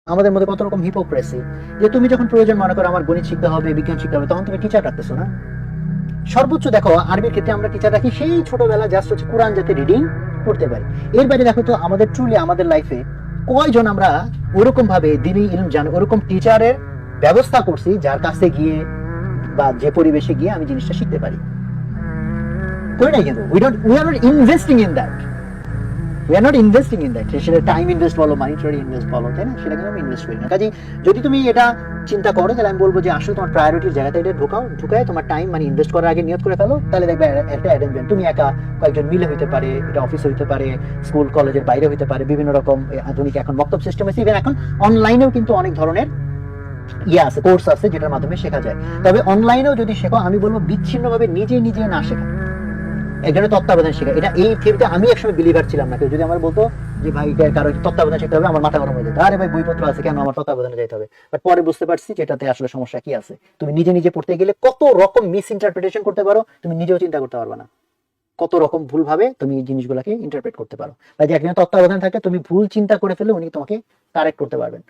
আমাদের মধ্যে কত রকম হিপোক্রেসি, যে তুমি যখন প্রয়োজন মনে করো আমার গণিত শিখতে হবে, বিজ্ঞান শিখতে হবে, তখন তুমি টিচার রাখতেছো না। সর্বোচ্চ দেখো আরবির ক্ষেত্রে আমরা টিচার রাখি সেই ছোটবেলা জাস্ট হচ্ছে কোরআন যাতে রিডিং করতে পারি। এর বাইরে দেখো তো আমাদের ট্রুলি আমাদের লাইফে কয়জন আমরা ওরকম ভাবে দিনই ইলম জান ওরকম টিচারের ব্যবস্থা করছি যার কাছে গিয়ে বা যে পরিবেশে গিয়ে আমি জিনিসটা শিখতে পারি। করি নাই কিন্তু we are not investing in that, we are not investing in that. সেটা টাইম ইনভেস্ট বলো, মানিটারি ইনভেস্ট বলো, তাই না? সেটা কিন্তু আমি ইনভেস্ট করি না। কাজে যদি তুমি এটা চিন্তা করো তাহলে আমি বলবো যে আসলে তোমার প্রায়োরিটির জায়গাতে এটা ঢুকায় তোমার টাইম মানে ইনভেস্ট করার আগে নিয়ত করে ফেলো, তাহলে দেখবে একটা অ্যারেঞ্জমেন্ট তুমি একা কয়েকজন মিলে হইতে পারে, এটা অফিস হইতে পারে, স্কুল কলেজের বাইরে হইতে পারে, বিভিন্ন রকম আধুনিক এখন মক্তব সিস্টেম আছে, ইভেন এখন অনলাইনেও কিন্তু অনেক ধরনের আছে, কোর্স আছে যেটার মাধ্যমে শেখা যায়। তবে অনলাইনেও যদি শেখো আমি বলবো বিচ্ছিন্নভাবে নিজে নিজে না শেখা, একজনের তত্ত্বাবধান শেখা। এটা এই থিওরিতে আমি একসময় বিলিভার ছিলাম না। কেউ যদি আমার বলতো যে ভাই কারো তত্ত্বাবধান শিখতে হবে, আমার মাথা গরম হয়ে যেত, আরে ভাই বইপত্র আছে কেন আমার তত্ত্বাবধানে যাইতে হবে। বাট পরে বুঝতে পারছি যে এটাতে আসলে সমস্যা কি আছে। তুমি নিজে নিজে পড়তে গেলে কত রকম মিস ইন্টারপ্রিটেশন করতে পারো, তুমি নিজেও চিন্তা করতে পারবে না। কত রকম ভুল ভাবে তুমি এই জিনিসগুলোকে ইন্টারপ্রেট করতে পারো। বা যে একজন তত্ত্বাবধান থাকে তুমি ভুল চিন্তা করে ফেলে উনি তোমাকে কারেক্ট করতে পারবেন।